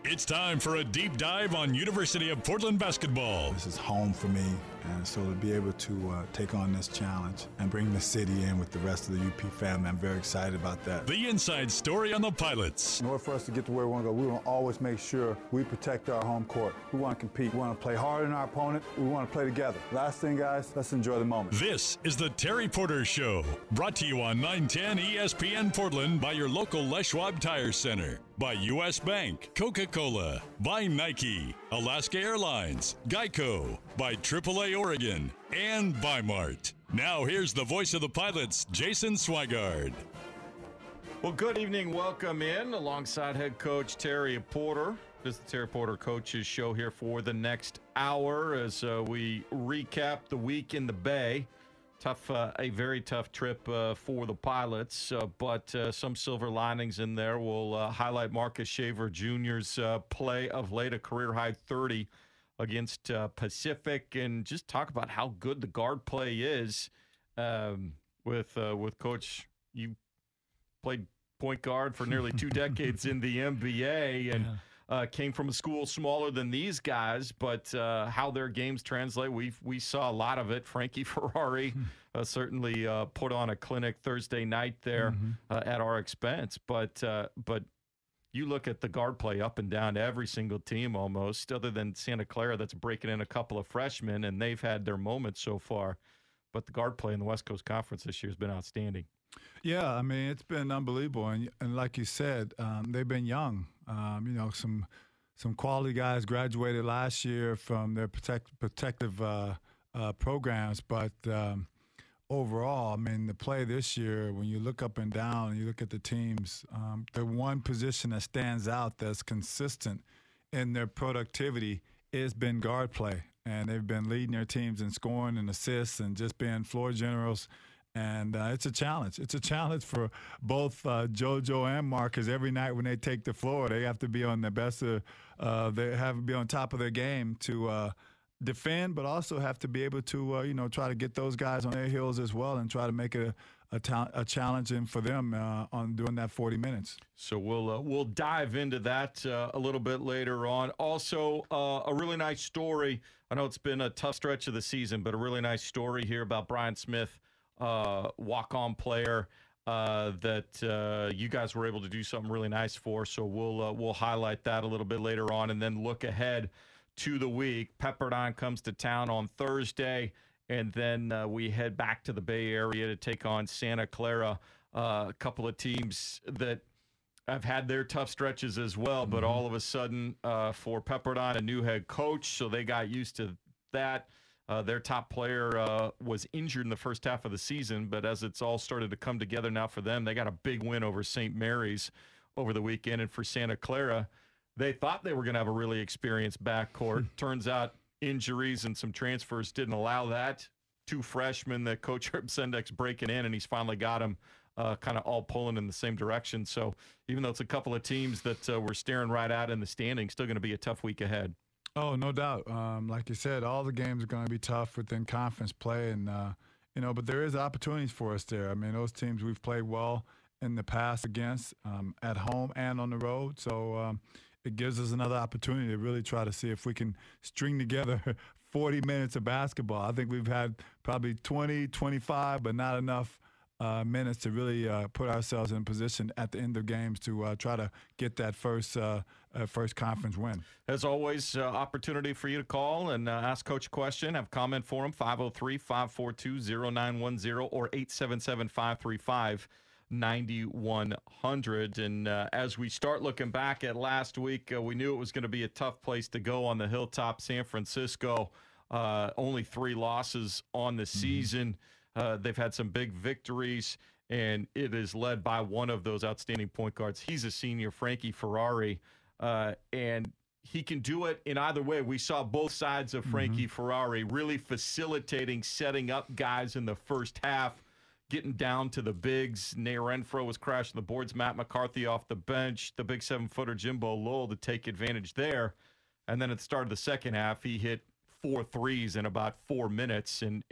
It's time for a deep dive on University of Portland basketball. This is home for me, and so to be able to take on this challenge and bring the city in with the rest of the UP family, I'm very excited about that. The inside story on the Pilots. In order for us to get to where we want to go, we want to always make sure we protect our home court. We want to compete. We want to play harder than our opponent. We want to play together. Last thing, guys, let's enjoy the moment. This is the Terry Porter Show, brought to you on 910 ESPN Portland by your local Les Schwab Tire Center, by U.S. Bank, Coca-Cola, by Nike, Alaska Airlines, Geico, by AAA Oregon, and by Mart. Now here's the voice of the Pilots, Jason Swigard. Well, good evening. Welcome in alongside head coach Terry Porter. This is the Terry Porter Coaches Show here for the next hour as we recap the week in the Bay. A very tough trip for the Pilots, but some silver linings in there. We'll highlight Marcus Shaver Jr.'s play of late, a career-high 30 against Pacific, and just talk about how good the guard play is with Coach. You played point guard for nearly 2 decades in the NBA, and came from a school smaller than these guys, but how their games translate, we saw a lot of it. Frankie Ferrari certainly put on a clinic Thursday night there at our expense. But you look at the guard play up and down to every single team almost, other than Santa Clara that's breaking in a couple of freshmen, and they've had their moments so far. But the guard play in the West Coast Conference this year has been outstanding. Yeah, I mean, it's been unbelievable. And like you said, they've been young. Some quality guys graduated last year from their protective programs. But overall, I mean, the play this year, when you look up and down and you look at the teams, the one position that stands out that's consistent in their productivity has been guard play. And they've been leading their teams in scoring and assists and just being floor generals. And it's a challenge. It's a challenge for both JoJo and Marcus. Every night when they take the floor, they have to be on the best. They have to be on top of their game to defend, but also have to be able to try to get those guys on their heels as well and try to make it a challenging for them on doing that 40 minutes. So we'll dive into that a little bit later on. Also, a really nice story. I know it's been a tough stretch of the season, but a really nice story here about Brian Smith. Walk-on player that you guys were able to do something really nice for. So we'll highlight that a little bit later on and then look ahead to the week. Pepperdine comes to town on Thursday, and then we head back to the Bay Area to take on Santa Clara, a couple of teams that have had their tough stretches as well, but all of a sudden for Pepperdine, a new head coach, so they got used to that. Their top player was injured in the first half of the season, but as it's all started to come together now for them, they got a big win over St. Mary's over the weekend. And for Santa Clara, they thought they were going to have a really experienced backcourt. Turns out injuries and some transfers didn't allow that. 2 freshmen that Coach Herb Sendek's breaking in, and he's finally got them kind of all pulling in the same direction. So even though it's a couple of teams that we're staring right at in the standings, still going to be a tough week ahead. Oh, no doubt. Like you said, all the games are going to be tough within conference play, and but there is opportunities for us there. I mean, those teams we've played well in the past against at home and on the road, so it gives us another opportunity to really try to see if we can string together 40 minutes of basketball. I think we've had probably 20, 25, but not enough minutes to really put ourselves in position at the end of games to try to get that first conference win. As always, opportunity for you to call and ask Coach a question. Have a comment for him, 503-542-0910 or 877-535-9100. And as we start looking back at last week, we knew it was going to be a tough place to go on the Hilltop. San Francisco, only 3 losses on the season. They've had some big victories, and it is led by one of those outstanding point guards. He's a senior, Frankie Ferrari, and he can do it in either way. We saw both sides of Frankie Ferrari really facilitating, setting up guys in the first half, getting down to the bigs. Nair Renfro was crashing the boards. Matt McCarthy off the bench. The big 7-footer Jimbo Lowell to take advantage there. And then at the start of the second half, he hit 4 threes in about 4 minutes and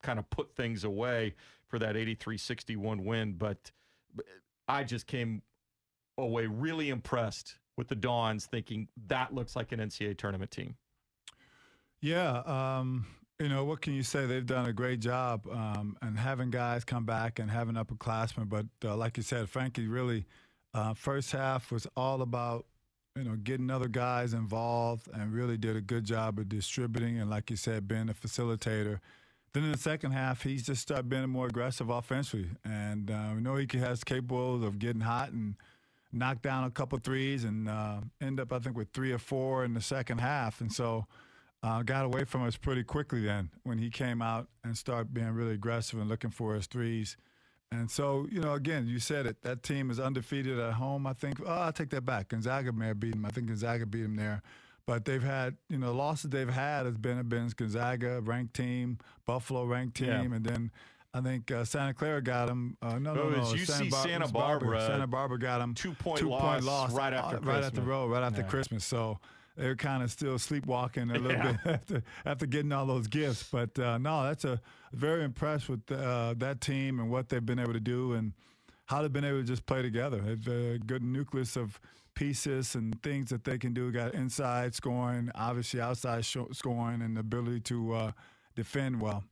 kind of put things away for that 83-61 win. But I just came away really impressed with the Dons, thinking that looks like an NCAA tournament team? Yeah, what can you say? They've done a great job and having guys come back and having upperclassmen. But like you said, Frankie really first half was all about getting other guys involved and really did a good job of distributing and, like you said, being a facilitator. Then in the second half, he's just started being more aggressive offensively. And we know he has capable of getting hot and knock down a couple threes and end up, I think, with 3 or 4 in the second half. And so got away from us pretty quickly then when he came out and started being really aggressive and looking for his threes. And so, again, you said it. That team is undefeated at home, I think. Oh, I'll take that back. Gonzaga may have beat him. I think Gonzaga beat him there. But they've had, losses they've had has been against Gonzaga, ranked team, Buffalo, ranked team, and then I think Santa Clara got him. No. UC Santa Barbara. Santa Barbara got him. 2-point loss right after Christmas. Right after Christmas. So they're kind of still sleepwalking a little bit after getting all those gifts. But no, that's very impressed with that team and what they've been able to do and how they've been able to just play together. They've a good nucleus of pieces and things that they can do. Got inside scoring, obviously outside scoring, and the ability to defend well.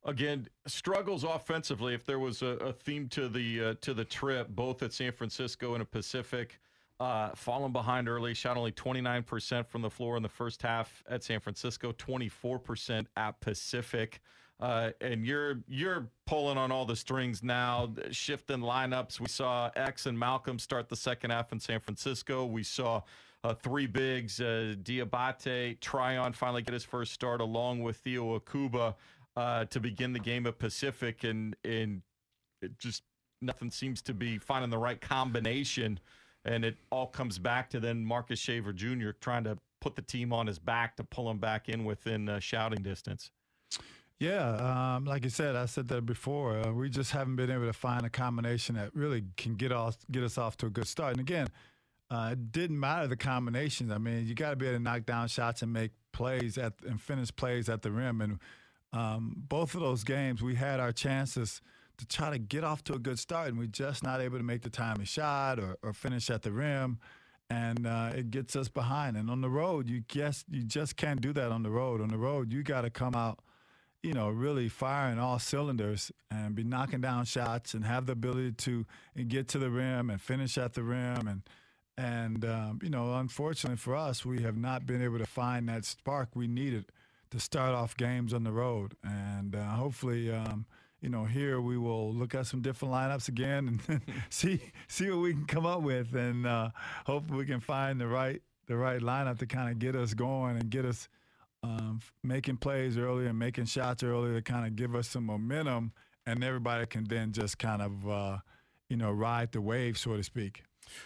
Again, struggles offensively. If there was a theme to the trip, both at San Francisco and at Pacific, falling behind early, shot only 29% from the floor in the first half at San Francisco, 24% at Pacific. And you're pulling on all the strings now, shifting lineups. We saw X and Malcolm start the second half in San Francisco. We saw 3 bigs, Diabate, Tryon finally get his first start along with Theo Akuba to begin the game at Pacific. And it just nothing seems to be finding the right combination. And it all comes back to then Marcus Shaver Jr. trying to put the team on his back to pull him back in within shouting distance. Yeah, like you said, I said that before. We just haven't been able to find a combination that really can get us off to a good start. And again, it didn't matter the combinations. I mean, you got to be able to knock down shots and make plays and finish plays at the rim. And both of those games, we had our chances to try to get off to a good start, and we're just not able to make the timely shot or finish at the rim. And it gets us behind. And on the road, you just can't do that on the road. On the road, you got to come out really firing all cylinders and be knocking down shots and have the ability to get to the rim and finish at the rim. And unfortunately for us, we have not been able to find that spark we needed to start off games on the road. And hopefully, here we will look at some different lineups again and see what we can come up with. And hopefully we can find the right lineup to kind of get us going and get us making plays early and making shots early to kind of give us some momentum, and everybody can then just kind of, ride the wave, so to speak.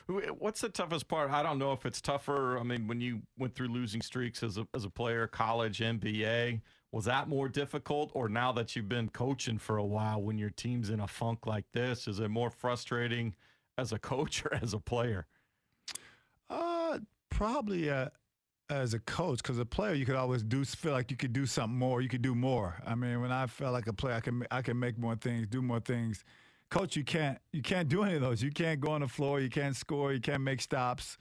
What's the toughest part? I don't know if it's tougher. I mean, when you went through losing streaks as a player, college, NBA, was that more difficult? Or now that you've been coaching for a while, when your team's in a funk like this, is it more frustrating as a coach or as a player? Probably as a coach, because a player you could always feel like you could do something more. You could do more. I mean, when I felt like a player, I can make more things, do more things. Coach, you can't do any of those. You can't go on the floor. You can't score. You can't make stops.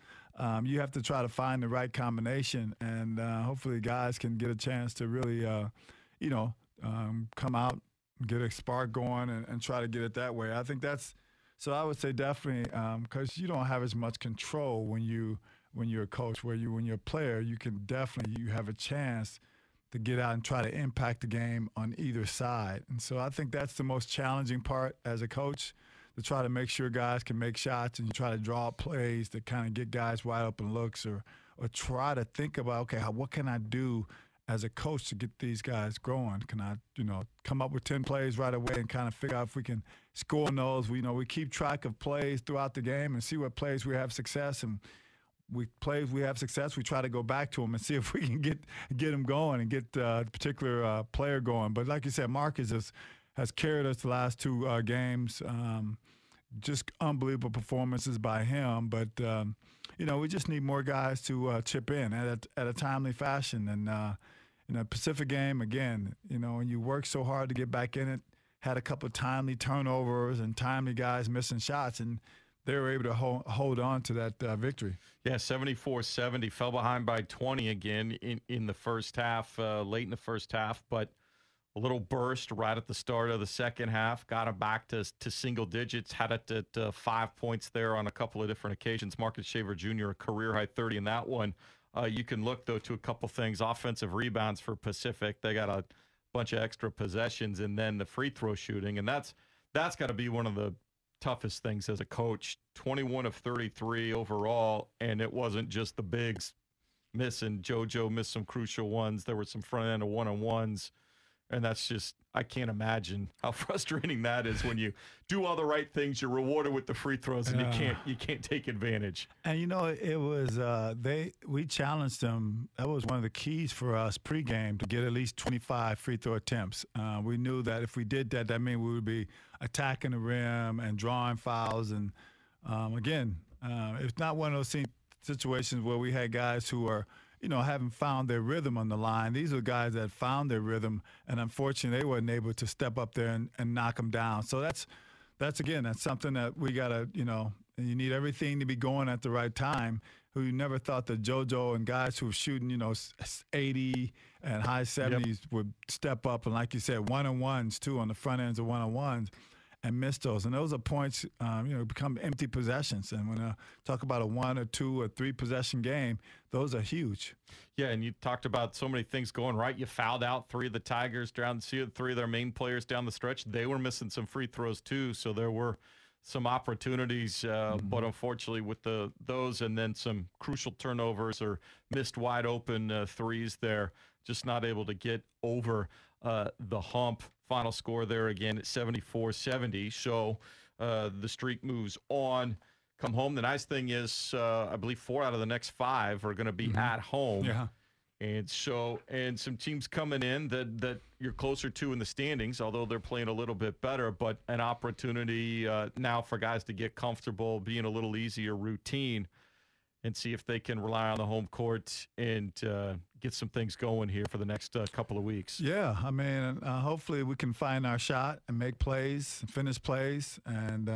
You have to try to find the right combination, and hopefully guys can get a chance to really, come out, get a spark going, and try to get it that way. I think that's so. I would say definitely because you don't have as much control when you're a coach. When you're a player, you have a chance to get out and try to impact the game on either side. And so I think that's the most challenging part as a coach, to try to make sure guys can make shots, and you try to draw up plays to kind of get guys wide open looks, or try to think about, okay, what can I do as a coach to get these guys growing? Can I, come up with 10 plays right away and kind of figure out if we can score on those? We keep track of plays throughout the game and see what plays we have success, and we have success, we try to go back to them and see if we can get them going and get a particular player going. But like you said, Marcus has carried us the last 2 games. Just unbelievable performances by him. But, we just need more guys to chip in at a timely fashion. And in a Pacific game, again, when you work so hard to get back in it, had a couple of timely turnovers and timely guys missing shots, and they were able to hold on to that victory. Yeah, 74-70. Fell behind by 20 again in the first half, late in the first half, but a little burst right at the start of the second half. Got it back to single digits. Had it at 5 points there on a couple of different occasions. Marcus Shaver Jr., a career-high 30 in that one. You can look, though, to a couple things. Offensive rebounds for Pacific. They got a bunch of extra possessions, and then the free throw shooting. And that's got to be one of the toughest things as a coach. 21 of 33 overall, and it wasn't just the bigs missing. JoJo missed some crucial ones. There were some front end of one-on-ones. And that's just, I can't imagine how frustrating that is when you do all the right things, you're rewarded with the free throws, and you can't take advantage. And it was we challenged them. That was one of the keys for us pregame to get at least 25 free throw attempts. We knew that if we did that, that meant we would be attacking the rim and drawing fouls. And again, it's not one of those situations where we had guys who are haven't found their rhythm on the line. These are guys that found their rhythm, and unfortunately, they weren't able to step up there and knock them down. So that's something that we got to, and you need everything to be going at the right time. Who you never thought that JoJo and guys who were shooting, 80 and high 70s would step up, and like you said, one-on-ones too, on the front ends of one-on-ones, and miss those. And those are points, become empty possessions. And when I talk about a 1 or 2 or 3 possession game, those are huge. Yeah, and you talked about so many things going right. You fouled out 3 of the Tigers down, 3 of their main players down the stretch. They were missing some free throws too, so there were some opportunities, but unfortunately with those and then some crucial turnovers or missed wide open threes there, just not able to get over the hump. Final score there again at 74-70. So the streak moves on. Come home. The nice thing is, I believe 4 out of the next 5 are going to be at home. Yeah. And some teams coming in that you're closer to in the standings, although they're playing a little bit better, but an opportunity now for guys to get comfortable, being a little easier routine, and see if they can rely on the home court and get some things going here for the next couple of weeks. Yeah, I mean, hopefully we can find our shot and make plays, finish plays, and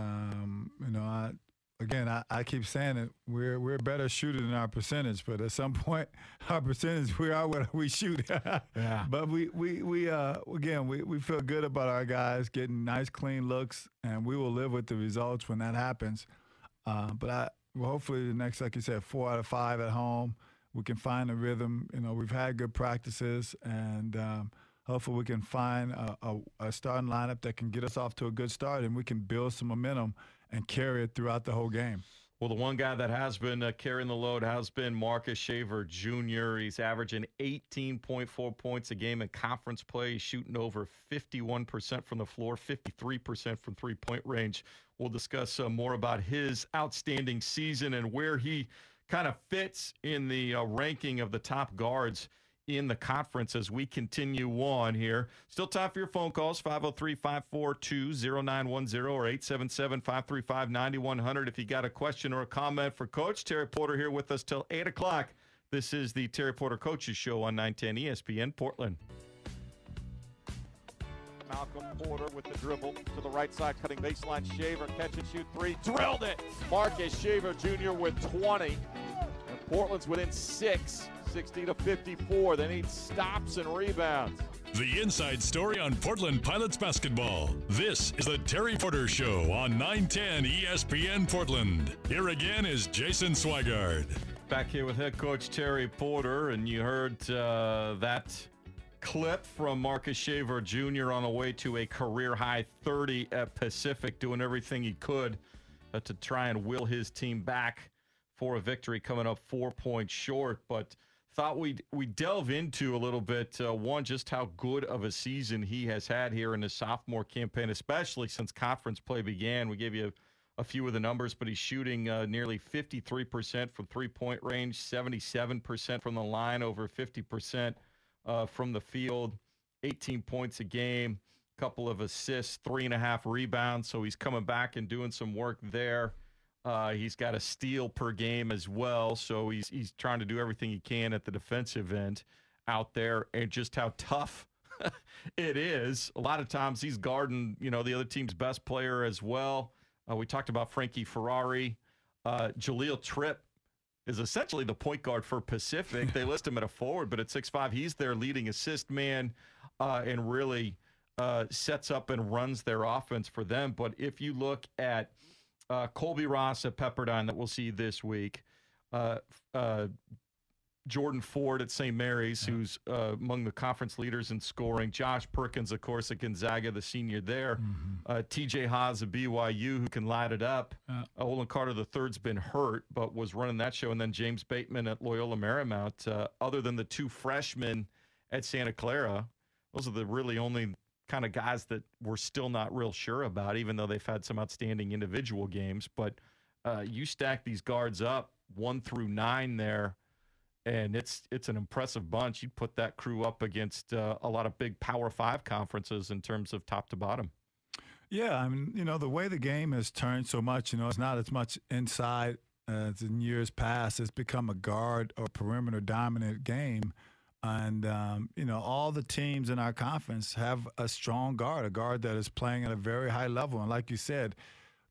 I keep saying it. We're a better shooter than our percentage, but at some point, our percentage we are what we shoot. Yeah. But we feel good about our guys getting nice, clean looks, and we will live with the results when that happens. But hopefully the next, like you said, 4 out of 5 at home, we can find a rhythm. We've had good practices, and hopefully we can find a starting lineup that can get us off to a good start, and we can build some momentum and carry it throughout the whole game. Well, the one guy that has been carrying the load has been Marcus Shaver Jr. He's averaging 18.4 points a game in conference play. He's shooting over 51% from the floor, 53% from three-point range. We'll discuss more about his outstanding season and where he kind of fits in the ranking of the top guards in the conference as we continue on here. Still time for your phone calls, 503-542-0910 or 877-535-9100. If you got a question or a comment for Coach Terry Porter here with us till 8 o'clock. This is the Terry Porter Coaches Show on 910 ESPN Portland. Malcolm Porter with the dribble to the right side, cutting baseline. Shaver, catch and shoot 3, drilled it. Marcus Shaver Jr. with 20. And Portland's within 6. 60-54. They need stops and rebounds. The inside story on Portland Pilots basketball. This is the Terry Porter Show on 910 ESPN Portland. Here again is Jason Swigard. Back here with head coach Terry Porter, and you heard that clip from Marcus Shaver Jr. on the way to a career-high 30 at Pacific, doing everything he could to try and will his team back for a victory, coming up 4 points short, but thought we'd delve into a little bit, one, just how good of a season he has had here in his sophomore campaign, especially since conference play began. We gave you a few of the numbers, but he's shooting nearly 53% from three-point range, 77% from the line, over 50% from the field, 18 points a game, couple of assists, 3.5 rebounds, so he's coming back and doing some work there. He's got a steal per game as well, so he's trying to do everything he can at the defensive end out there, and just how tough it is. A lot of times he's guarding, the other team's best player as well. We talked about Frankie Ferrari. Jaleel Tripp is essentially the point guard for Pacific. They list him at a forward, but at 6'5", he's their leading assist man and really sets up and runs their offense for them. But if you look at Colby Ross at Pepperdine that we'll see this week, Jordan Ford at St. Mary's, who's among the conference leaders in scoring. Josh Perkins, of course, at Gonzaga, the senior there. TJ Haas at BYU, who can light it up. Olin Carter III's been hurt, but was running that show. And then James Bateman at Loyola Marymount. Other than the two freshmen at Santa Clara, those are the really only kind of guys that we're still not real sure about, even though they've had some outstanding individual games. But you stack these guards up 1 through 9 there, and it's an impressive bunch. You put that crew up against a lot of big Power 5 conferences in terms of top to bottom. Yeah, I mean, the way the game has turned so much, it's not as much inside as in years past. It's become a guard or perimeter dominant game. And, all the teams in our conference have a strong guard, a guard that is playing at a very high level. And like you said,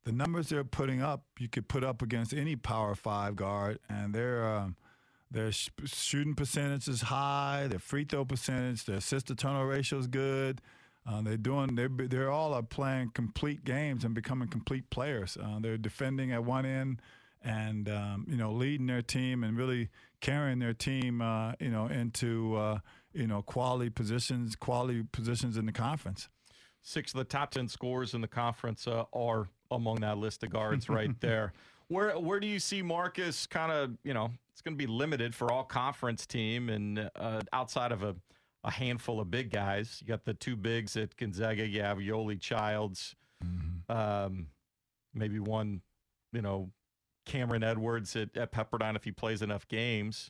the numbers they're putting up, you could put up against any Power 5 guard, and their shooting percentage is high, their free throw percentage, their assist to turnover ratio is good. They're all playing complete games and becoming complete players. They're defending at one end and leading their team and really carrying their team into quality positions in the conference. 6 of the top 10 scorers in the conference are among that list of guards right there. Where do you see Marcus kind of, it's going to be limited for all conference team and outside of a handful of big guys. You got the 2 bigs at Gonzaga, you have Yoli Childs, maybe one, Cameron Edwards at Pepperdine if he plays enough games.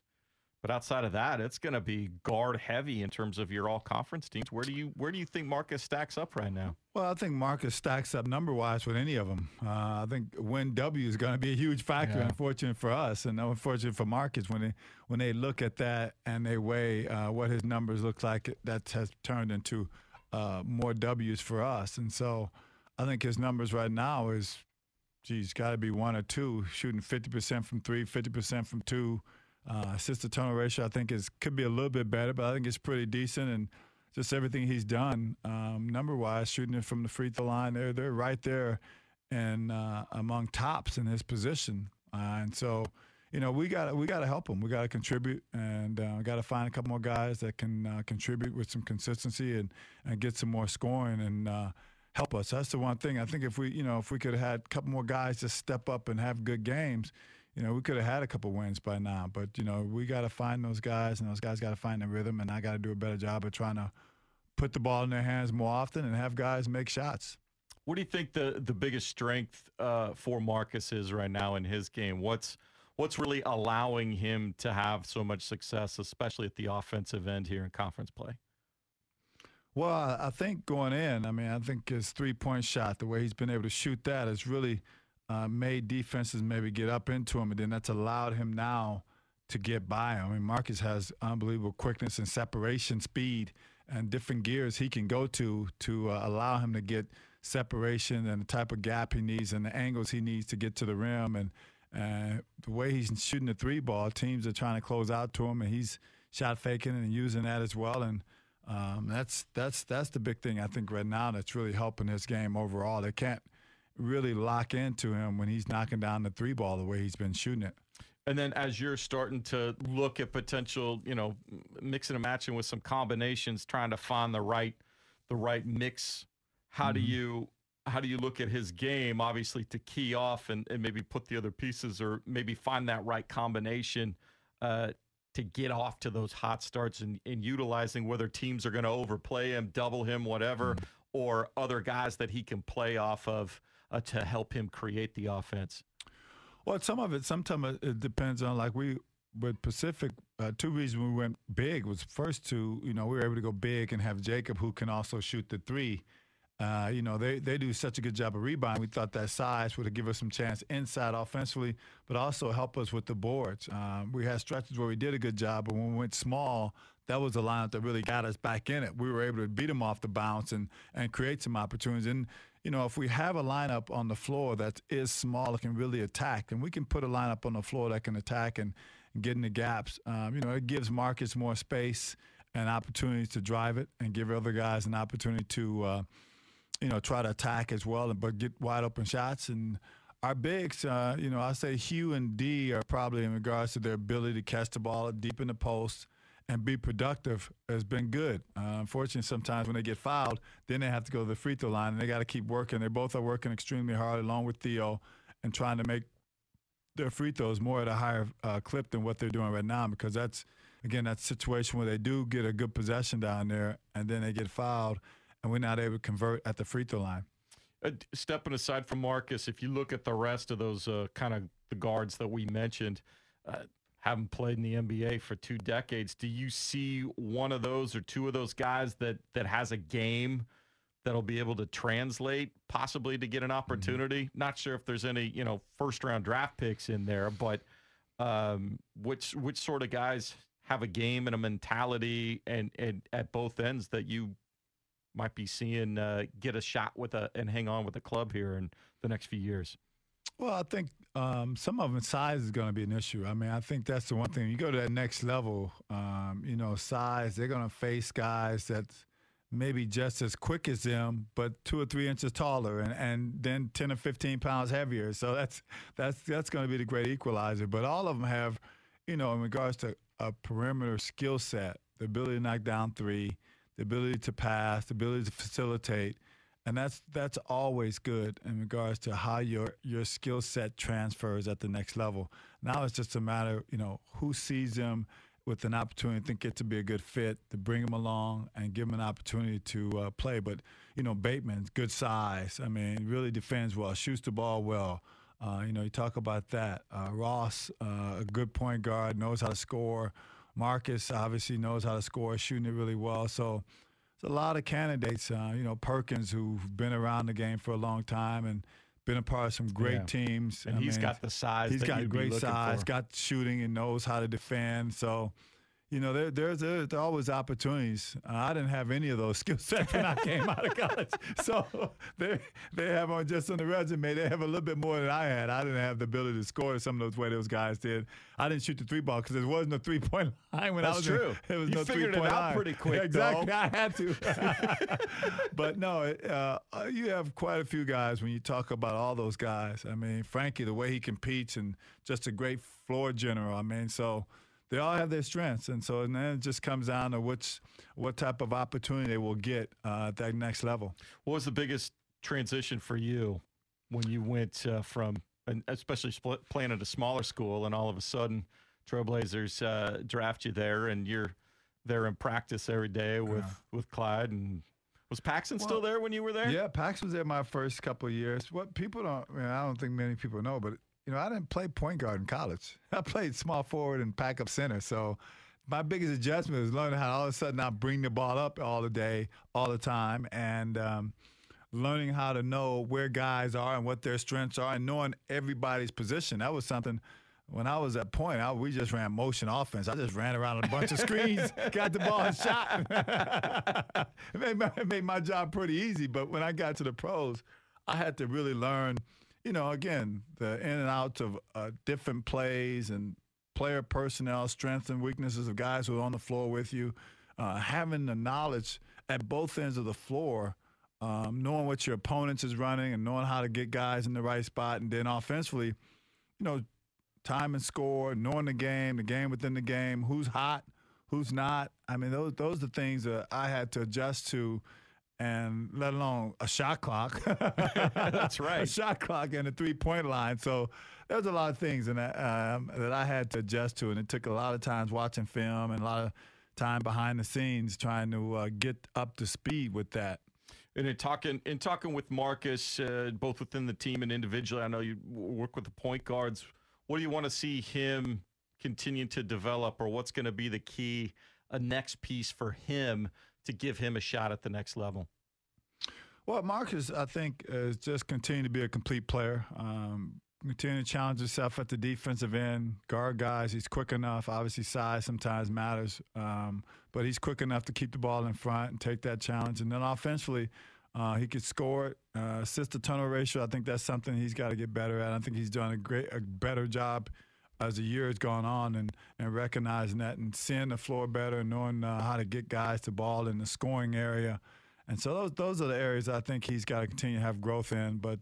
But outside of that, it's going to be guard heavy in terms of your all conference teams. Where do you think Marcus stacks up right now? Well, I think Marcus stacks up number-wise with any of them. I think win W is going to be a huge factor, unfortunate for us and unfortunate for Marcus when they look at that and they weigh what his numbers look like. That has turned into more W's for us. And so I think his numbers right now is, got to be 1 or 2, shooting 50% from 3, 50% from 2. Assist to turnover ratio, I think, could be a little bit better, but I think it's pretty decent. And just everything he's done, number-wise, shooting it from the free throw line, they're right there and among tops in his position. And so, we got to help him. We got to contribute, and we got to find a couple more guys that can contribute with some consistency and get some more scoring and help us. That's the one thing. I think if we could have had a couple more guys just step up and have good games, we could have had a couple wins by now. But, we got to find those guys, and those guys got to find the rhythm, and I got to do a better job of trying to put the ball in their hands more often and have guys make shots. What do you think the biggest strength for Marcus is right now in his game? What's really allowing him to have so much success, especially at the offensive end here in conference play? Well, I think going in, I think his three-point shot, the way he's been able to shoot that has really made defenses maybe get up into him, and then that's allowed him now to get by him. Marcus has unbelievable quickness and separation speed and different gears he can go to allow him to get separation and the type of gap he needs and the angles he needs to get to the rim. And the way he's shooting the 3-ball, teams are trying to close out to him, and he's shot faking and using that as well. And that's the big thing I think right now that's really helping his game overall. They can't really lock into him when he's knocking down the 3-ball the way he's been shooting it. And then as you're starting to look at potential, mixing and matching with some combinations, trying to find the right mix, how do you look at his game, obviously, to key off and maybe put the other pieces or maybe find that right combination to get off to those hot starts and utilizing whether teams are going to overplay him, double him, whatever, or other guys that he can play off of to help him create the offense? Well, sometimes it depends on, with Pacific, 2 reasons we went big was first we were able to go big and have Jacob, who can also shoot the 3. They do such a good job of rebounding. We thought that size would give us some chance inside offensively, but also help us with the boards. We had stretches where we did a good job, but when we went small, that was the lineup that really got us back in it. We were able to beat them off the bounce and create some opportunities. And, if we have a lineup on the floor that is small and can really attack, and we can put a lineup on the floor that can attack and get in the gaps, it gives Marcus more space and opportunities to drive it and give other guys an opportunity to, try to attack as well, but get wide open shots. And our bigs, I say Hugh and D are probably, in regards to their ability to catch the ball deep in the post and be productive, has been good. Unfortunately, sometimes when they get fouled, then they have to go to the free throw line, and they got to keep working. They both are working extremely hard, along with Theo, and trying to make their free throws more at a higher clip than what they're doing right now, because that's, again, that situation where they do get a good possession down there, and then they get fouled, and we're not able to convert at the free throw line. Stepping aside from Marcus, if you look at the rest of those kind of the guards that we mentioned, haven't played in the NBA for 2 decades. Do you see one of those or two of those guys that has a game that'll be able to translate possibly to get an opportunity? Mm-hmm. Not sure if there's any, first-round draft picks in there, but which sort of guys have a game and a mentality and at both ends that you might be seeing get a shot with and hang on with the club here in the next few years? Well, I think some of them, size is going to be an issue. I mean, I think that's the one thing. You go to that next level, size, they're going to face guys that's maybe just as quick as them, but 2 or 3 inches taller, and then 10 or 15 pounds heavier. So that's going to be the great equalizer. But all of them have, in regards to a perimeter skill set, the ability to knock down 3, the ability to pass, the ability to facilitate. And that's always good in regards to how your skill set transfers at the next level. Now it's just a matter, who sees them with an opportunity to think it to be a good fit, to bring them along and give them an opportunity to play. But, Bateman's good size. I mean, really defends well, shoots the ball well. You talk about that. Ross, a good point guard, knows how to score. Marcus obviously knows how to score, shooting it really well. So there's a lot of candidates, Perkins, who've been around the game for a long time and been a part of some great teams. And he's got the size. He's got great size, got shooting, and knows how to defend. So, there's always opportunities. I didn't have any of those skill sets when I came out of college. So they have just on the resume, they have a little bit more than I had. I didn't have the ability to score some of those way those guys did. I didn't shoot the 3-ball because there wasn't a 3-point line when I was true. There was you no figured 3-point it out line. pretty quick, exactly. though. I had to. But no, you have quite a few guys when you talk about all those guys. I mean, Frankie, the way he competes, and just a great floor general. I mean, so they all have their strengths, and then it just comes down to what type of opportunity they will get at that next level. What was the biggest transition for you when you went from, and especially playing at a smaller school, and all of a sudden Trailblazers draft you there, and you're there in practice every day with Clyde? And was Paxson still there when you were there? Yeah, Paxson was there my first couple of years. What people don't, I don't think many people know, but I didn't play point guard in college. I played small forward and backup center. So my biggest adjustment was learning how all of a sudden I bring the ball up all the day, all the time, and learning how to know where guys are and what their strengths are, and knowing everybody's position. That was something. When I was at point, we just ran motion offense. I just ran around a bunch of screens, got the ball and shot. It made my job pretty easy. But when I got to the pros, I had to really learn, again, the in and outs of different plays and player personnel, strengths and weaknesses of guys who are on the floor with you, having the knowledge at both ends of the floor, knowing what your opponents is running and knowing how to get guys in the right spot. And then offensively, time and score, knowing the game within the game, who's hot, who's not. I mean, those are things that I had to adjust to, and let alone a shot clock. That's right. A shot clock and a 3-point line. So there's a lot of things that I had to adjust to, and it took a lot of times watching film and a lot of time behind the scenes trying to get up to speed with that. And in talking with Marcus, both within the team and individually, I know you work with the point guards. What do you want to see him continue to develop, or what's going to be the key, a next piece for him to give him a shot at the next level? Well, Marcus, I think, is just continue to be a complete player. Continue to challenge himself at the defensive end. Guard guys, he's quick enough. Obviously, size sometimes matters, but he's quick enough to keep the ball in front and take that challenge. And then offensively, He could score it. Assist-to-turnover ratio, I think that's something he's got to get better at. I think he's done a better job as the year has gone on and recognizing that and seeing the floor better and knowing how to get guys the ball in the scoring area. And so those are the areas I think he's got to continue to have growth in. But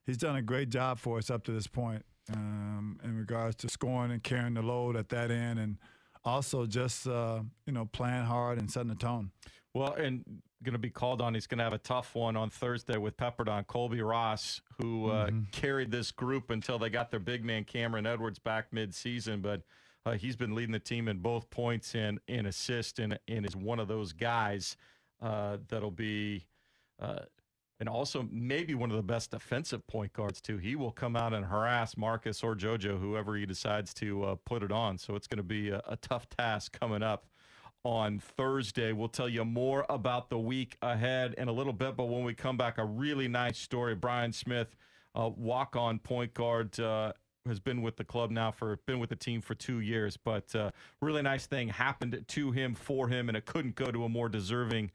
he's done a great job for us up to this point in regards to scoring and carrying the load at that end, and also just playing hard and setting the tone. Well, and going to be called on. He's going to have a tough one on Thursday with Pepperdine. Colby Ross, who carried this group until they got their big man Cameron Edwards back mid-season, but he's been leading the team in both points and in assist, and is one of those guys that'll be and also maybe one of the best defensive point guards, too. He will come out and harass Marcus or JoJo, whoever he decides to put it on. So it's going to be a tough task coming up on Thursday. We'll tell you more about the week ahead in a little bit, but when we come back, a really nice story. Brian Smith, walk-on point guard, has been with the club now been with the team for 2 years, but really nice thing happened to him, for him, and it couldn't go to a more deserving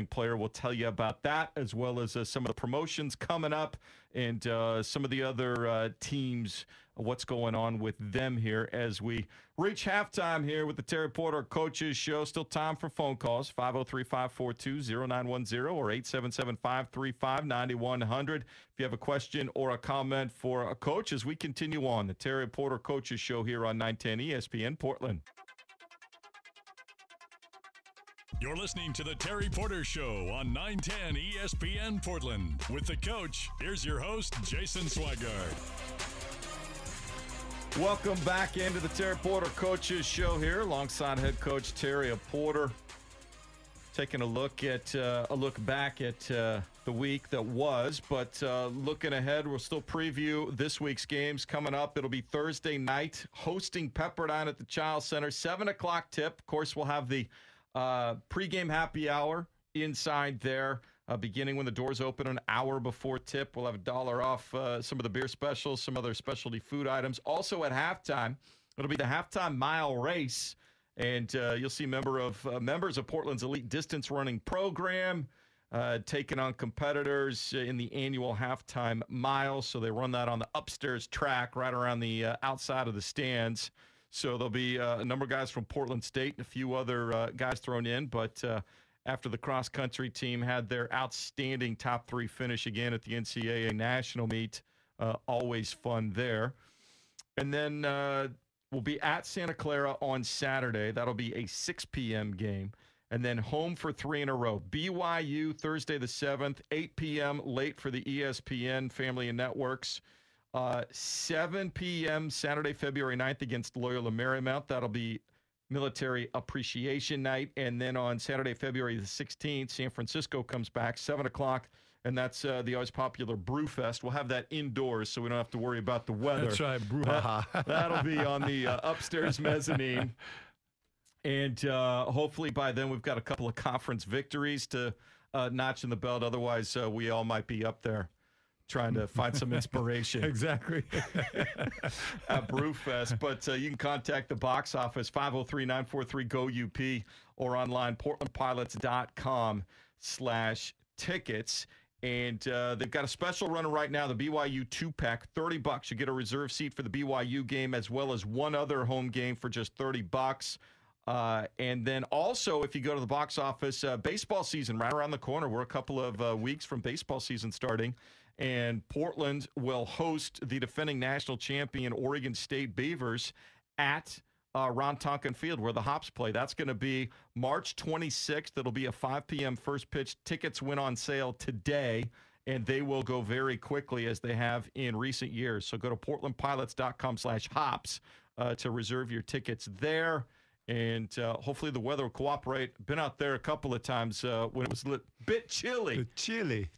player. We'll tell you about that, as well as some of the promotions coming up and some of the other teams, what's going on with them here as we reach halftime here with the Terry Porter Coaches Show. Still time for phone calls, 503-542-0910 or 877-535-9100. If you have a question or a comment for a coach as we continue on the Terry Porter Coaches Show here on 910 ESPN Portland. You're listening to the Terry Porter Show on 910 ESPN Portland. With the coach, here's your host, Jason Swigard. Welcome back into the Terry Porter Coaches Show here, alongside head coach Terry Porter. Taking a look back at the week that was, but looking ahead, we'll still preview this week's games coming up. It'll be Thursday night, hosting Pepperdine at the Child Center, 7:00 tip. Of course, we'll have the pregame happy hour inside there, beginning when the doors open an hour before tip. We'll have $1 off some of the beer specials, some other specialty food items. Also at halftime, it'll be the halftime mile race, and you'll see members of Portland's elite distance running program taking on competitors in the annual halftime mile. So they run that on the upstairs track right around the outside of the stands. So there'll be a number of guys from Portland State and a few other guys thrown in. But after the cross-country team had their outstanding top 3 finish again at the NCAA National Meet, always fun there. And then we'll be at Santa Clara on Saturday. That'll be a 6 p.m. game. And then home for 3 in a row. BYU Thursday the 7th, 8 p.m. late for the ESPN Family and Networks. 7 p.m. Saturday, February 9th against Loyola Marymount. That'll be Military Appreciation Night. And then on Saturday, February the 16th, San Francisco comes back, 7 o'clock, and that's the always popular Brew Fest. We'll have that indoors, so we don't have to worry about the weather. That's right, brouhaha. That'll be on the upstairs mezzanine. And hopefully by then we've got a couple of conference victories to notch in the belt. Otherwise, we all might be up there trying to find some inspiration. Exactly. At Brewfest. But you can contact the box office, 503-943-GO-UP, or online, portlandpilots.com/tickets. And they've got a special runner right now, the BYU 2-pack, $30. You get a reserve seat for the BYU game, as well as one other home game for just $30. And then also, if you go to the box office, baseball season right around the corner. We're a couple of weeks from baseball season starting. And Portland will host the defending national champion Oregon State Beavers at Ron Tonkin Field, where the Hops play. That's going to be March 26th. It'll be a 5 p.m. first pitch. Tickets went on sale today, and they will go very quickly, as they have in recent years. So go to portlandpilots.com/hops to reserve your tickets there. And hopefully the weather will cooperate. Been out there a couple of times when it was a bit chilly. Chilly.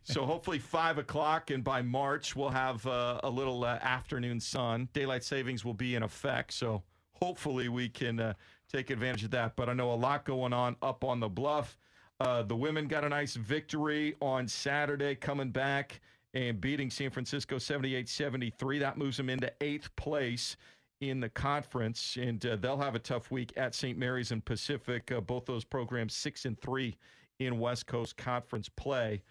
So hopefully 5 o'clock, and by March we'll have a little afternoon sun. Daylight savings will be in effect, so hopefully we can take advantage of that. But I know a lot going on up on the bluff. The women got a nice victory on Saturday, coming back and beating San Francisco 78-73. That moves them into 8th place in the conference, and they'll have a tough week at St. Mary's and Pacific. Both those programs 6-3 in West Coast Conference play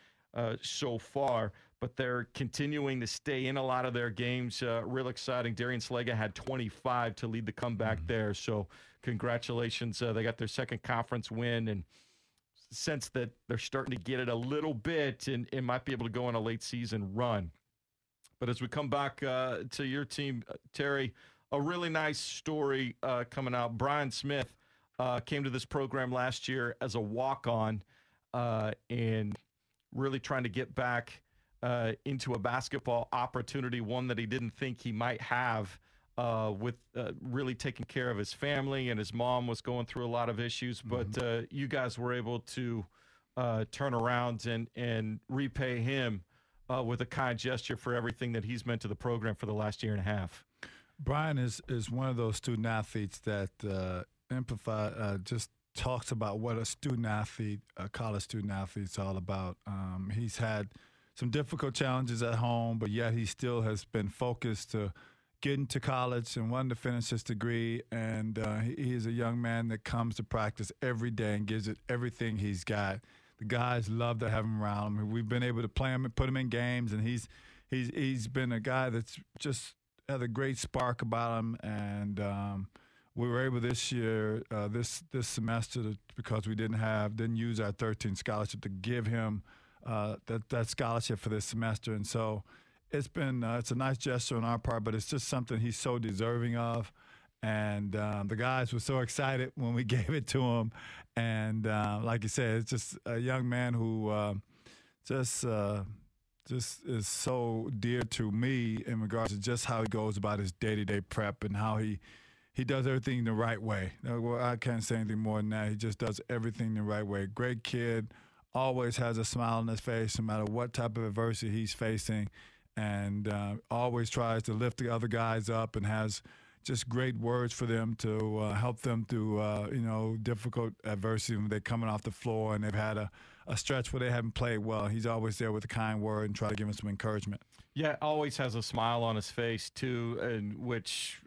so far, but they're continuing to stay in a lot of their games. Real exciting. Darian Slega had 25 to lead the comeback there, so congratulations. They got their second conference win, and sense that they're starting to get it a little bit and might be able to go on a late season run. But as we come back to your team, Terry, a really nice story coming out. Brian Smith came to this program last year as a walk-on and really trying to get back into a basketball opportunity, one that he didn't think he might have with really taking care of his family, and his mom was going through a lot of issues. But you guys were able to turn around and repay him with a kind gesture for everything that he's meant to the program for the last year and a half. Brian is one of those student athletes that just talks about what a student athlete, a college student athlete, is all about. He's had some difficult challenges at home, but yet he still has been focused to getting to college and wanting to finish his degree. And he is a young man that comes to practice every day and gives it everything he's got. The guys love to have him around. I mean, we've been able to play him and put him in games, and he's been a guy that's just had a great spark about him. And we were able this year, this semester, because we didn't use our 13 scholarship, to give him that scholarship for this semester. And so it's a nice gesture on our part, but it's just something he's so deserving of. And the guys were so excited when we gave it to him. And like you said, it's just a young man who just is so dear to me in regards to just how he goes about his day-to-day prep and how he does everything the right way. Well, I can't say anything more than that. He just does everything the right way. Great kid, always has a smile on his face no matter what type of adversity he's facing, and always tries to lift the other guys up and has just great words for them to help them through difficult adversity when they're coming off the floor and they've had a stretch where they haven't played well. He's always there with a kind word and try to give them some encouragement. Yeah, always has a smile on his face too, and which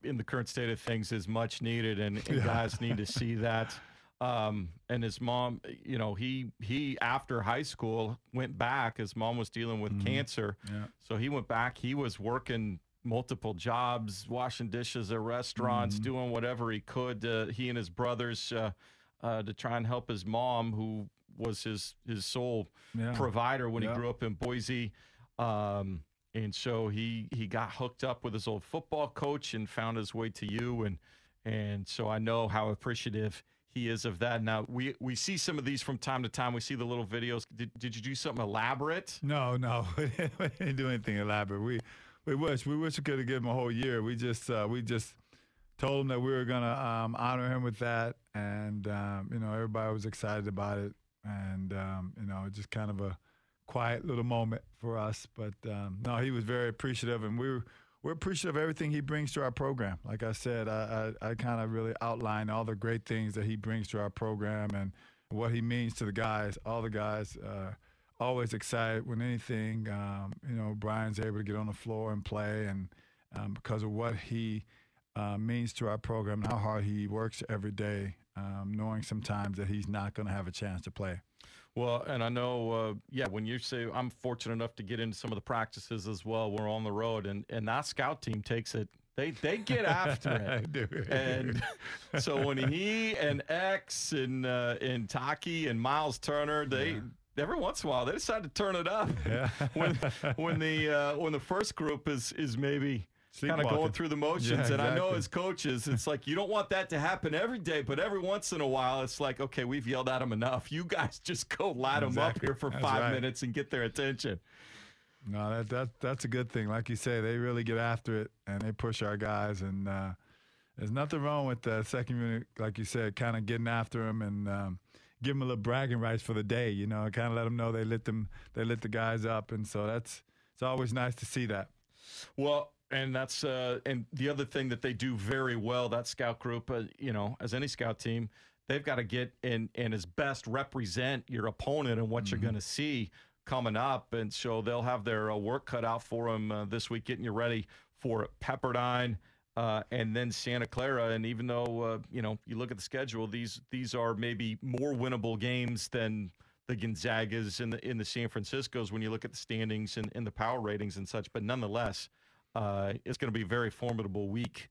in the current state of things is much needed, and guys need to see that. And his mom, he after high school went back. His mom was dealing with cancer, so he went back. He was working multiple jobs, washing dishes at restaurants, doing whatever he could. He and his brothers to try and help his mom, who was his sole provider when he grew up in Boise. And so he got hooked up with his old football coach and found his way to you. And so I know how appreciative he is of that. Now, we see some of these from time to time. We see the little videos. Did you do something elaborate? No. We didn't do anything elaborate. We wish we could have given him a whole year. We just told him that we were going to honor him with that. And, everybody was excited about it. And, just kind of a quiet little moment for us. But, no, he was very appreciative. And we're appreciative of everything he brings to our program. Like I said, I kind of really outlined all the great things that he brings to our program and what he means to the guys. All the guys always excited when anything, Brian's able to get on the floor and play, and because of what he means to our program and how hard he works every day, knowing sometimes that he's not going to have a chance to play. Well, and I know, when you say I'm fortunate enough to get into some of the practices as well, we're on the road, and that scout team takes it. They get after it. And so when he and X and Taki and Miles Turner, every once in a while they decide to turn it up. Yeah. when the first group is maybe kind of going through the motions. Yeah, exactly. And I know as coaches, it's like you don't want that to happen every day, but every once in a while, it's like, okay, we've yelled at them enough. You guys just go light them up here for 5 minutes and get their attention. No, that's a good thing. Like you say, they really get after it, and they push our guys. And there's nothing wrong with the second unit, like you said, kind of getting after them and give them a little bragging rights for the day, kind of let them know they lit the guys up. And so it's always nice to see that. Well, and that's and the other thing that they do very well, that scout group, as any scout team, they've got to get in and as best represent your opponent and what you're going to see coming up. And so they'll have their work cut out for them this week, getting you ready for Pepperdine. and then Santa Clara. And even though, you look at the schedule, these are maybe more winnable games than the Gonzagas and the San Franciscos when you look at the standings and the power ratings and such. But nonetheless, it's going to be a very formidable week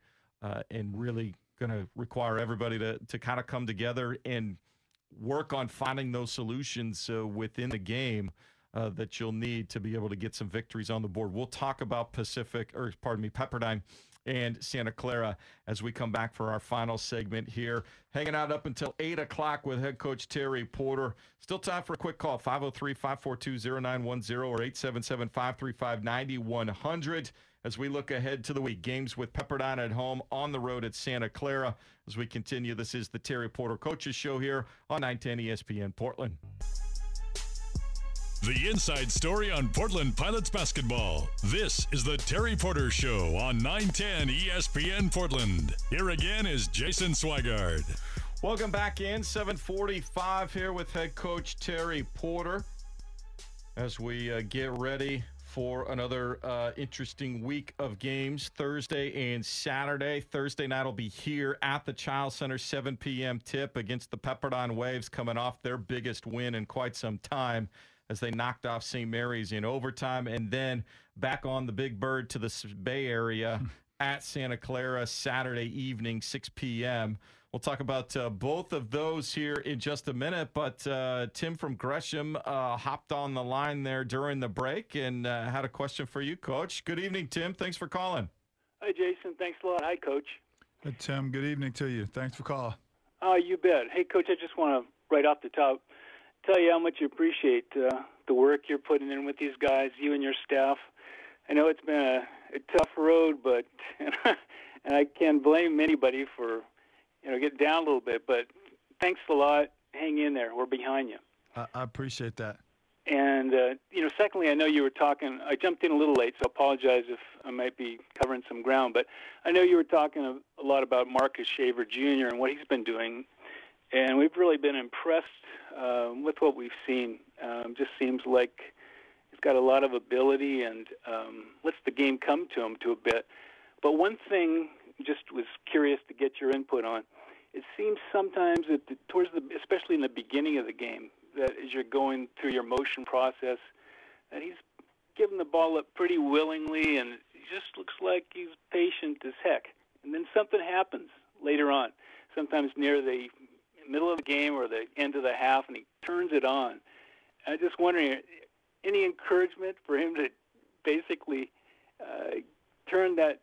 and really going to require everybody to kind of come together and work on finding those solutions within the game that you'll need to be able to get some victories on the board. We'll talk about Pepperdine and Santa Clara as we come back for our final segment here. Hanging out up until 8 o'clock with head coach Terry Porter. Still time for a quick call, 503-542-0910 or 877-535-9100 as we look ahead to the week. Games with Pepperdine at home, on the road at Santa Clara. As we continue, this is the Terry Porter Coaches Show here on 910 ESPN Portland. The inside story on Portland Pilots basketball. This is the Terry Porter Show on 910 ESPN Portland. Here again is Jason Swigard. Welcome back in, 7:45 here with head coach Terry Porter as we get ready for another interesting week of games Thursday and Saturday. Thursday night will be here at the Child Center, 7 p.m. tip against the Pepperdine Waves, coming off their biggest win in quite some time as they knocked off St. Mary's in overtime, and then back on the Big Bird to the Bay Area at Santa Clara Saturday evening, 6 p.m. We'll talk about both of those here in just a minute, but Tim from Gresham hopped on the line there during the break and had a question for you, Coach. Good evening, Tim. Thanks for calling. Hi, Jason. Thanks a lot. Hi, Coach. Hey, Tim, good evening to you. Thanks for calling. You bet. Hey, Coach, I just want to, right off the top, tell you how much you appreciate the work you're putting in with these guys, you and your staff. I know it's been a tough road, but and I can't blame anybody for getting down a little bit. But thanks a lot. Hang in there. We're behind you. I appreciate that. And secondly, I know you were talking. I jumped in a little late, so I apologize if I might be covering some ground. But I know you were talking a lot about Marcus Shaver Jr. and what he's been doing. And we've really been impressed with what we've seen. Just seems like he's got a lot of ability and lets the game come to him to a bit. But one thing, just was curious to get your input on. It seems sometimes that especially in the beginning of the game, that as you're going through your motion process, that he's giving the ball up pretty willingly, and it just looks like he's patient as heck. And then something happens later on, sometimes near the middle of the game or the end of the half, and he turns it on. I'm just wondering, any encouragement for him to basically turn that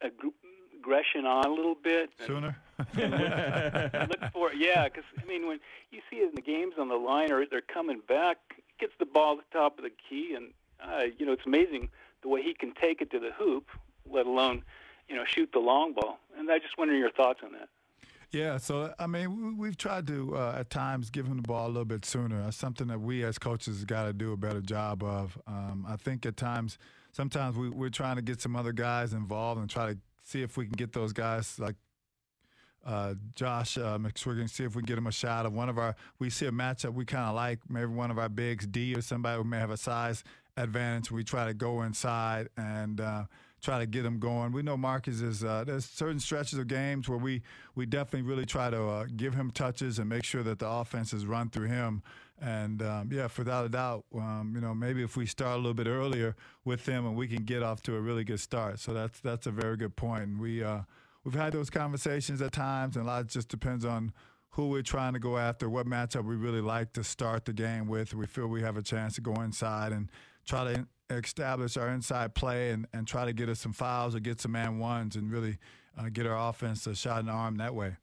aggression on a little bit? Sooner? Look for it. Yeah, because, when you see it in the games on the line or they're coming back, he gets the ball at the top of the key, and, it's amazing the way he can take it to the hoop, let alone, shoot the long ball. And I just wonder your thoughts on that. Yeah, so, we've tried to, at times, give him the ball a little bit sooner. That's something that we as coaches got to do a better job of. I think at times, sometimes we're trying to get some other guys involved and try to see if we can get those guys like Josh McSwiggan, see if we can get him a shot of we see a matchup we kind of like, maybe one of our bigs, D, or somebody who may have a size advantage. We try to go inside and try to get him going. We know Marcus is there's certain stretches of games where we definitely really try to give him touches and make sure that the offense is run through him. And, without a doubt, maybe if we start a little bit earlier with him and we can get off to a really good start. So that's a very good point. And we've had those conversations at times, and a lot just depends on who we're trying to go after, what matchup we really like to start the game with. We feel we have a chance to go inside and try to establish our inside play and try to get us some fouls or get some and ones and really get our offense a shot in the arm that way.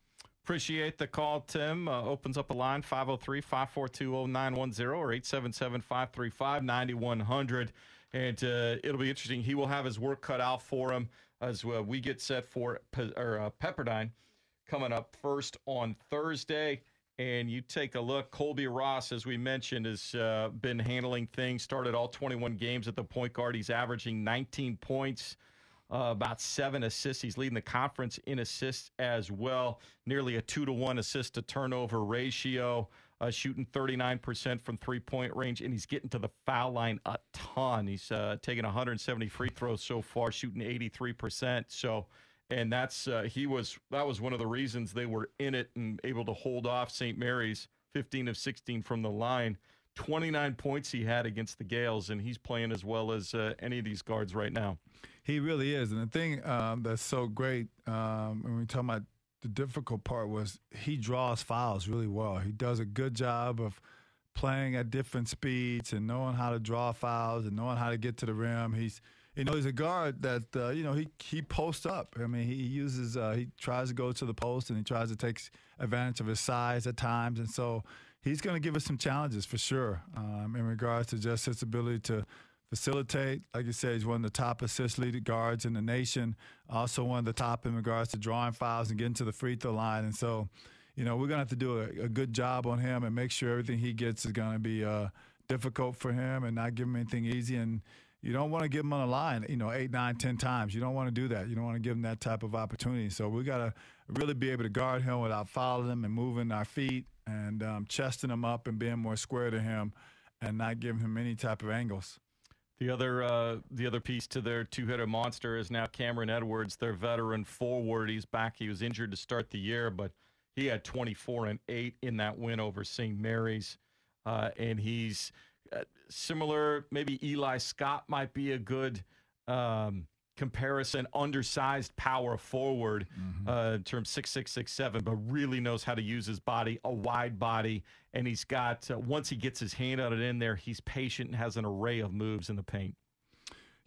Appreciate the call, Tim. Opens up a line, 503-542-0910 or 877-535-9100. And it'll be interesting. He will have his work cut out for him as we get set for Pepperdine coming up first on Thursday. And you take a look, Colby Ross, as we mentioned, has been handling things, started all 21 games at the point guard. He's averaging 19 points, about 7 assists. He's leading the conference in assists as well, nearly a 2-to-1 assist-to-turnover ratio, shooting 39% from three-point range, and he's getting to the foul line a ton. He's taken 170 free throws so far, shooting 83%. So And that was one of the reasons they were in it and able to hold off St. Mary's 15 of 16 from the line. 29 points he had against the Gales, and he's playing as well as any of these guards right now. He really is. And the thing that's so great when we talk about the difficult part was he draws fouls really well. He does a good job of playing at different speeds and knowing how to draw fouls and knowing how to get to the rim. He's a guard that, he posts up. I mean, he tries to go to the post and he tries to take advantage of his size at times. And so he's going to give us some challenges for sure in regards to just his ability to facilitate. Like you said, he's one of the top assist leading guards in the nation, also one of the top in regards to drawing fouls and getting to the free throw line. And so, we're going to have to do a good job on him and make sure everything he gets is going to be difficult for him and not give him anything easy. And you don't want to give him on the line, 8, 9, 10 times. You don't want to do that. You don't want to give him that type of opportunity. So we got to really be able to guard him without fouling him and moving our feet and chesting him up and being more square to him and not giving him any type of angles. The other piece to their two-headed monster is now Cameron Edwards, their veteran forward. He's back. He was injured to start the year, but he had 24 and 8 in that win over St. Mary's. And he's similar. Maybe Eli Scott might be a good comparison. Undersized power forward in terms 6'6", 6'7", but really knows how to use his body, a wide body. And he's got, once he gets his hand on it in there, he's patient and has an array of moves in the paint.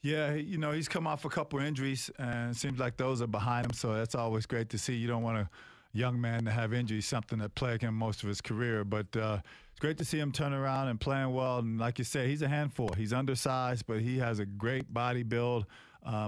Yeah, he's come off a couple injuries, and it seems like those are behind him, so that's always great to see. You don't want a young man to have injuries, something that plagued him most of his career. But it's great to see him turn around and playing well. And like you said, he's a handful. He's undersized, but he has a great body build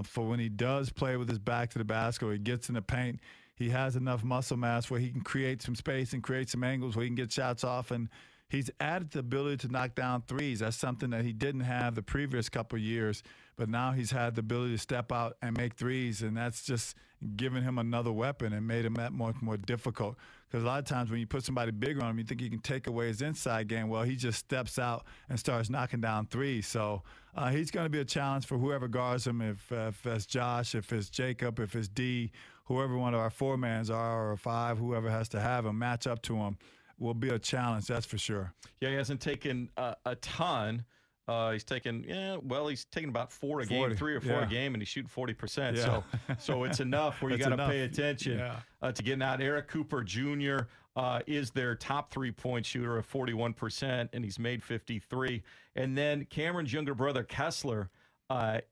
for when he does play with his back to the basket or he gets in the paint. He has enough muscle mass where he can create some space and create some angles where he can get shots off. And he's added the ability to knock down threes. That's something that he didn't have the previous couple of years, but now he's had the ability to step out and make threes, and that's just given him another weapon and made him that much more difficult. Because a lot of times when you put somebody bigger on him, you think you can take away his inside game. Well, he just steps out and starts knocking down threes. So he's going to be a challenge for whoever guards him, if it's Josh, if it's Jacob, if it's D, whoever one of our four-mans are or five, whoever has to have him match up to him will be a challenge, that's for sure. Yeah, he hasn't taken a ton. He's taken about 4 a game, 3 or 4 a game, and he's shooting 40%. Yeah. So it's enough where you got to pay attention to getting out. Eric Cooper Jr. Is their top 3-point shooter at 41%, and he's made 53. And then Cameron's younger brother Kessler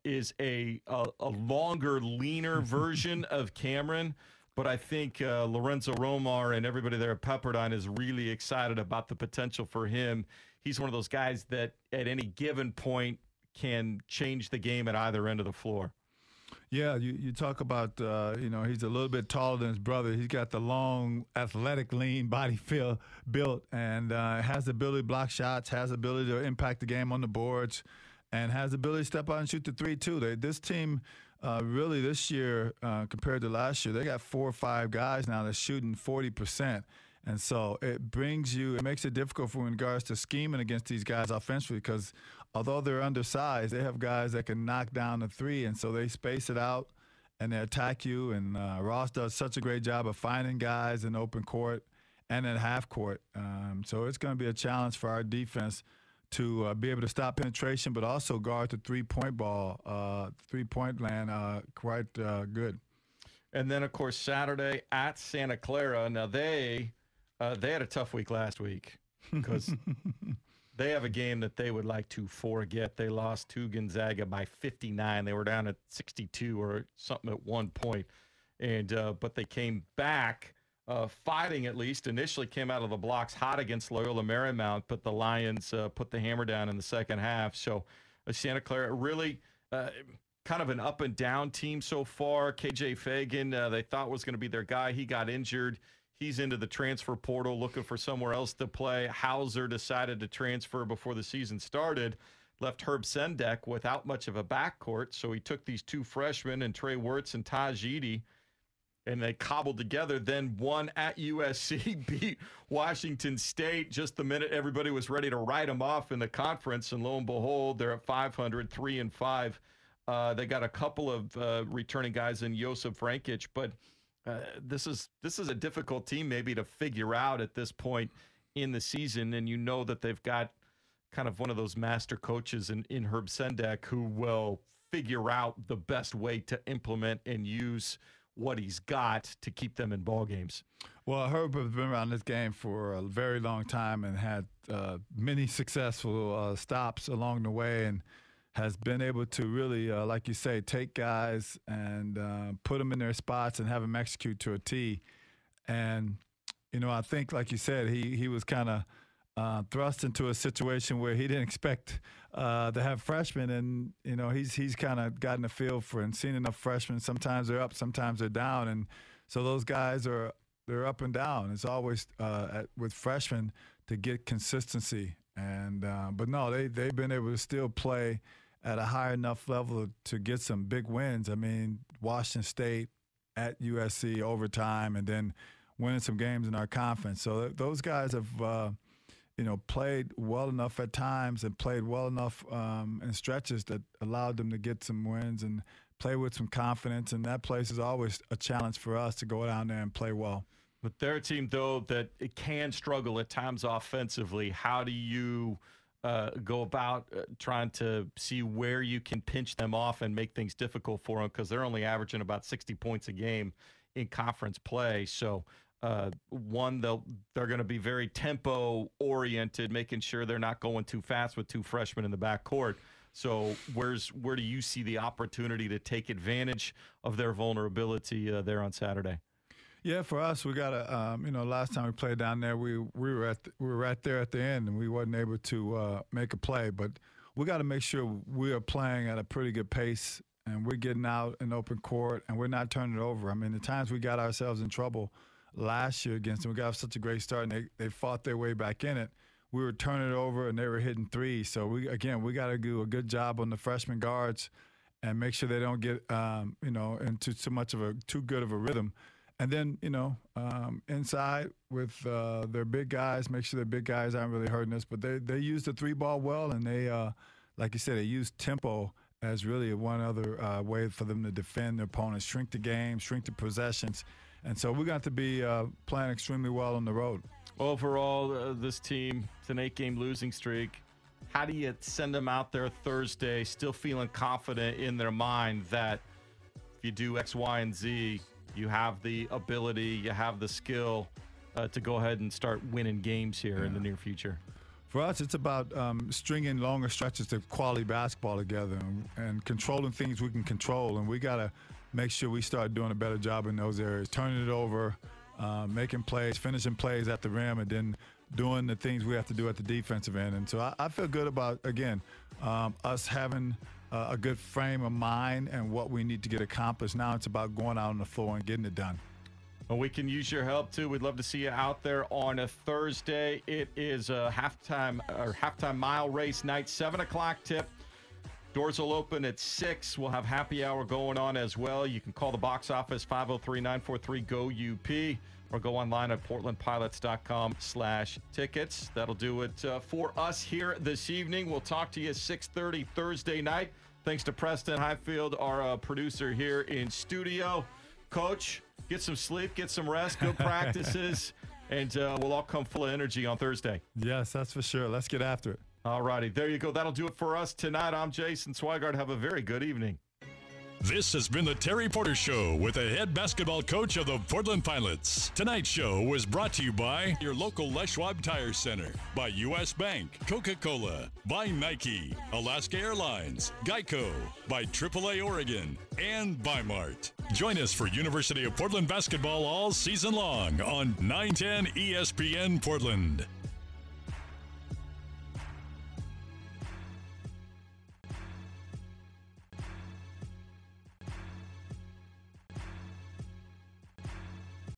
is a longer, leaner version of Cameron. But I think Lorenzo Romar and everybody there at Pepperdine is really excited about the potential for him. He's one of those guys that at any given point can change the game at either end of the floor. Yeah, you talk about, he's a little bit taller than his brother. He's got the long, athletic, lean body built and has the ability to block shots, has the ability to impact the game on the boards, and has the ability to step out and shoot the three, too. This team really this year compared to last year, they got 4 or 5 guys now that's shooting 40%. And so it makes it difficult for in regards to scheming against these guys offensively because although they're undersized, they have guys that can knock down the three. And so they space it out and they attack you. And Ross does such a great job of finding guys in open court and in half court. So it's going to be a challenge for our defense to be able to stop penetration, but also guard the three-point ball, three-point land quite good. And then, of course, Saturday at Santa Clara. Now, they had a tough week last week because they have a game that they would like to forget. They lost to Gonzaga by 59. They were down at 62 or something at one point. But they came back fighting, at least. Initially came out of the blocks hot against Loyola Marymount, but the Lions put the hammer down in the second half. So Santa Clara really kind of an up-and-down team so far. KJ Fagan, they thought was going to be their guy. He got injured. He's into the transfer portal looking for somewhere else to play. Hauser decided to transfer before the season started, left Herb Sendek without much of a backcourt. So he took these 2 freshmen and Trey Wirtz and Taj Eady, and they cobbled together, then won at USC, beat Washington State just the minute everybody was ready to write them off in the conference. And lo and behold, they're at 500, 3-5 They got a couple of returning guys in Josip Vrankic, but this is a difficult team maybe to figure out at this point in the season. And you know that they've got kind of one of those master coaches in Herb Sendek who will figure out the best way to implement and use what he's got to keep them in ball games. Well, Herb has been around this game for a very long time and had many successful stops along the way, and has been able to really, like you say, take guys and put them in their spots and have them execute to a T. And, you know, I think, like you said, he was kind of thrust into a situation where he didn't expect to have freshmen, and you know he's kind of gotten a feel for and seen enough freshmen. Sometimes they're up, sometimes they're down, and so those guys they're up and down. It's always with freshmen to get consistency, and but no, they've been able to still play at a high enough level to get some big wins. I mean, Washington State at USC overtime, and then winning some games in our conference. So those guys have. Played well enough at times and played well enough in stretches that allowed them to get some wins and play with some confidence. And that place is always a challenge for us to go down there and play well. But they're a team, though, that it can struggle at times offensively. How do you go about trying to see where you can pinch them off and make things difficult for them? Because they're only averaging about 60 points a game in conference play. So, they're going to be very tempo oriented, making sure they're not going too fast with two freshmen in the backcourt. So where do you see the opportunity to take advantage of their vulnerability there on Saturday? Yeah, for us, we got to, last time we played down there, we were right there at the end, and we wasn't able to make a play. But we got to make sure we are playing at a pretty good pace, and we're getting out in open court, and we're not turning it over. I mean, the times we got ourselves in trouble last year against them, we got such a great start, and they fought their way back in it. We were turning it over, and they were hitting threes. So, we got to do a good job on the freshman guards and make sure they don't get, into too good of a rhythm. And then, inside with their big guys, make sure their big guys aren't really hurting us. But they use the three ball well, and they, like you said, they use tempo as really one other way for them to defend their opponents, shrink the game, shrink the possessions. And so we're going to be playing extremely well on the road. Overall, this team, it's an 8-game losing streak. How do you send them out there Thursday still feeling confident in their mind that if you do X, Y, and Z, you have the ability, you have the skill to go ahead and start winning games here in the near future? For us, it's about stringing longer stretches of quality basketball together and controlling things we can control. And we got to make sure we start doing a better job in those areas, turning it over, making plays, finishing plays at the rim, and then doing the things we have to do at the defensive end. And so I feel good about, again, us having a good frame of mind and what we need to get accomplished. Now it's about going out on the floor and getting it done. Well, we can use your help, too. We'd love to see you out there on a Thursday. It is a halftime mile race night, 7 o'clock tip. Doors will open at 6. We'll have happy hour going on as well. You can call the box office, 503-943-GO-UP, or go online at portlandpilots.com/tickets. That'll do it for us here this evening. We'll talk to you 6:30 Thursday night. Thanks to Preston Highfield, our producer here in studio. Coach, get some sleep, get some rest, good practices, and we'll all come full of energy on Thursday. Yes, that's for sure. Let's get after it. All righty, there you go. That'll do it for us tonight. I'm Jason Swigart. Have a very good evening. This has been the Terry Porter Show with the head basketball coach of the Portland Pilots. Tonight's show was brought to you by your local Les Schwab Tire Center, by U.S. Bank, Coca-Cola, by Nike, Alaska Airlines, Geico, by AAA Oregon, and by Mart. Join us for University of Portland basketball all season long on 910 ESPN Portland.